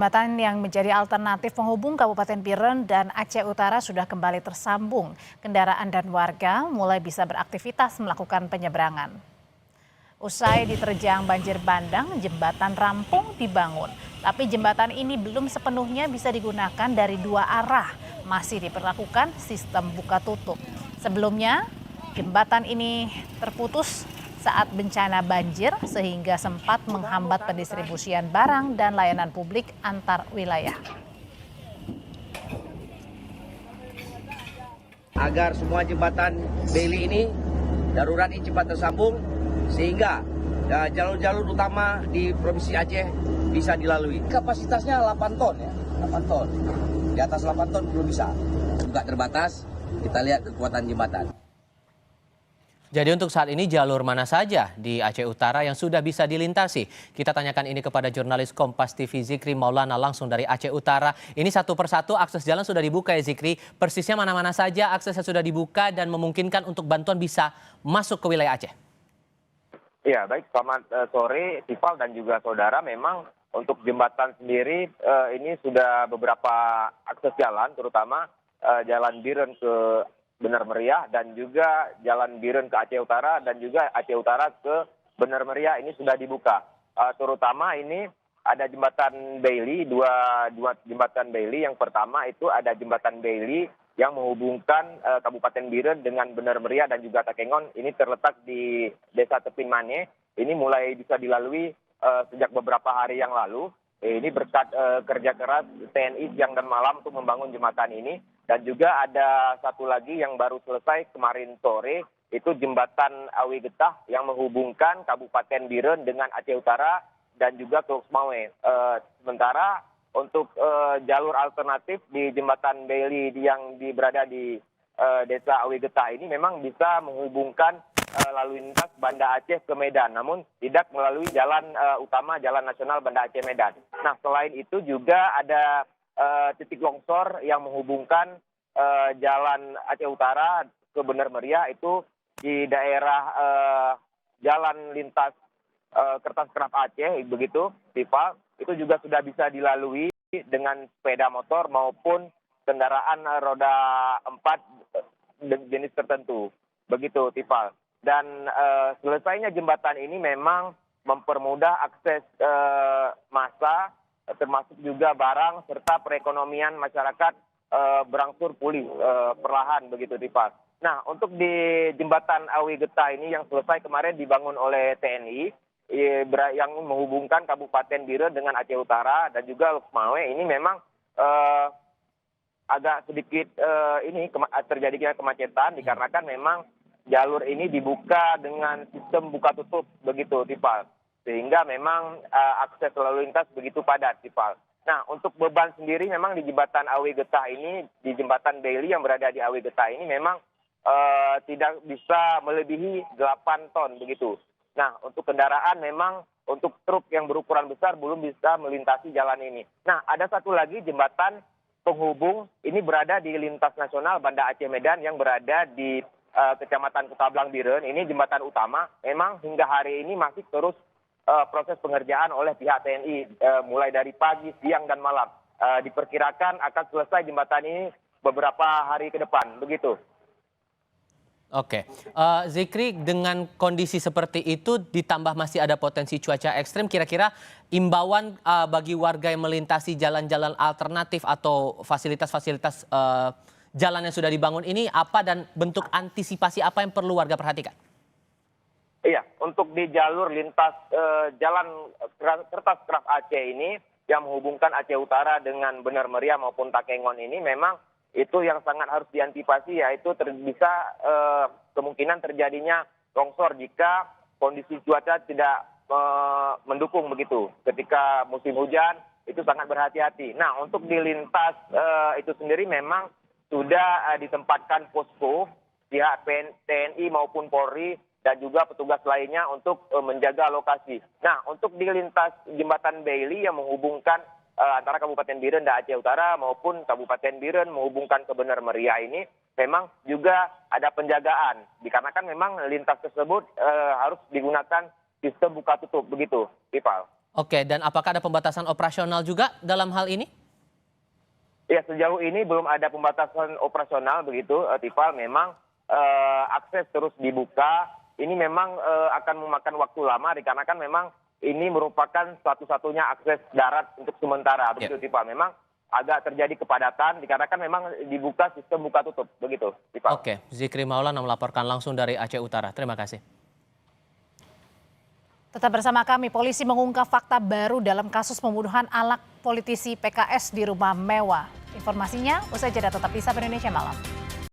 Jembatan yang menjadi alternatif penghubung Kabupaten Biren dan Aceh Utara sudah kembali tersambung. Kendaraan dan warga mulai bisa beraktivitas melakukan penyeberangan. Usai diterjang banjir bandang, jembatan rampung dibangun. Tapi jembatan ini belum sepenuhnya bisa digunakan dari dua arah. Masih diberlakukan sistem buka tutup. Sebelumnya, jembatan ini terputus saat bencana banjir sehingga sempat menghambat pendistribusian barang dan layanan publik antar wilayah. Agar semua jembatan Bailey ini darurat ini cepat tersambung sehingga jalur-jalur utama di Provinsi Aceh bisa dilalui. Kapasitasnya 8 ton ya, 8 ton. Di atas 8 ton belum bisa. Juga terbatas, kita lihat kekuatan jembatan. Jadi untuk saat ini jalur mana saja di Aceh Utara yang sudah bisa dilintasi? Kita tanyakan ini kepada jurnalis Kompas TV Zikri Maulana langsung dari Aceh Utara. Ini satu persatu akses jalan sudah dibuka ya Zikri. Persisnya mana-mana saja aksesnya sudah dibuka dan memungkinkan untuk bantuan bisa masuk ke wilayah Aceh? Ya baik, selamat sore Tifal dan juga saudara. Memang untuk jembatan sendiri ini sudah beberapa akses jalan, terutama jalan Biren ke Benar Meriah dan juga jalan Biren ke Aceh Utara dan juga Aceh Utara ke Benar Meriah ini sudah dibuka. Terutama ini ada jembatan Bailey, dua jembatan Bailey. Yang pertama itu ada jembatan Bailey yang menghubungkan Kabupaten Biren dengan Benar Meriah dan juga Takengon. Ini terletak di Desa Tepin Mane. Ini mulai bisa dilalui sejak beberapa hari yang lalu. Ini berkat kerja keras TNI siang dan malam untuk membangun jembatan ini. Dan juga ada satu lagi yang baru selesai kemarin sore, itu jembatan Awi Getah yang menghubungkan Kabupaten Biren dengan Aceh Utara dan juga Teluk Semawe. Sementara untuk jalur alternatif di jembatan Bailey yang berada di Desa Awi Getah ini memang bisa menghubungkan lalu lintas Banda Aceh ke Medan, namun tidak melalui jalan utama Jalan Nasional Banda Aceh Medan. Nah, selain itu juga ada titik longsor yang menghubungkan jalan Aceh Utara ke Benar Meriah itu di daerah jalan lintas Kertas Kerap Aceh begitu, Tifal. Itu juga sudah bisa dilalui dengan sepeda motor maupun kendaraan roda 4 jenis tertentu. Begitu, Tifal. Dan selesainya jembatan ini memang mempermudah akses massa, termasuk juga barang serta perekonomian masyarakat berangsur pulih perlahan begitu, Tifal. Nah, untuk di jembatan Awi Getah ini yang selesai kemarin dibangun oleh TNI yang menghubungkan Kabupaten Biren dengan Aceh Utara dan juga Semawe ini memang agak sedikit terjadinya kemacetan dikarenakan memang jalur ini dibuka dengan sistem buka tutup begitu, Tifal. Sehingga memang akses lalu lintas begitu padat, Tifal. Nah, untuk beban sendiri memang di jembatan Awi Getah ini, di jembatan Bailey yang berada di Awi Getah ini memang tidak bisa melebihi 8 ton begitu. Nah, untuk kendaraan memang untuk truk yang berukuran besar belum bisa melintasi jalan ini. Nah, ada satu lagi jembatan penghubung ini berada di lintas nasional Banda Aceh Medan yang berada di Kecamatan Kutablang Biren. Ini jembatan utama. Memang hingga hari ini masih terus proses pengerjaan oleh pihak TNI mulai dari pagi, siang, dan malam. Diperkirakan akan selesai jembatan ini beberapa hari ke depan, begitu. Oke, Zikri, dengan kondisi seperti itu ditambah masih ada potensi cuaca ekstrim, kira-kira imbauan bagi warga yang melintasi jalan-jalan alternatif atau fasilitas-fasilitas jalan yang sudah dibangun ini apa dan bentuk antisipasi apa yang perlu warga perhatikan? Iya, untuk di jalur lintas jalan Kertas Kerap Aceh ini yang menghubungkan Aceh Utara dengan Benar Meriah maupun Takengon ini memang itu yang sangat harus diantisipasi, yaitu bisa kemungkinan terjadinya longsor jika kondisi cuaca tidak mendukung begitu. Ketika musim hujan itu sangat berhati-hati. Nah, untuk di lintas itu sendiri memang sudah ditempatkan posko pihak TNI maupun Polri dan juga petugas lainnya untuk menjaga lokasi. Nah, untuk di lintas jembatan Bailey yang menghubungkan antara Kabupaten Biren dan Aceh Utara maupun Kabupaten Biren menghubungkan ke Benar Meriah ini memang juga ada penjagaan. Dikarenakan memang lintas tersebut harus digunakan sistem buka tutup begitu, Ipal. Oke, dan apakah ada pembatasan operasional juga dalam hal ini? Ya, sejauh ini belum ada pembatasan operasional begitu, Tifal. Memang akses terus dibuka. Ini memang akan memakan waktu lama dikarenakan memang ini merupakan satu-satunya akses darat untuk sementara begitu, Tifal. Memang agak terjadi kepadatan dikarenakan memang dibuka sistem buka tutup begitu, Tifal. Oke, Zikri Maulana melaporkan langsung dari Aceh Utara. Terima kasih. Tetap bersama kami, polisi mengungkap fakta baru dalam kasus pembunuhan anak politisi PKS di rumah mewah. Informasinya usai jeda, tetap di Sapa Indonesia Malam.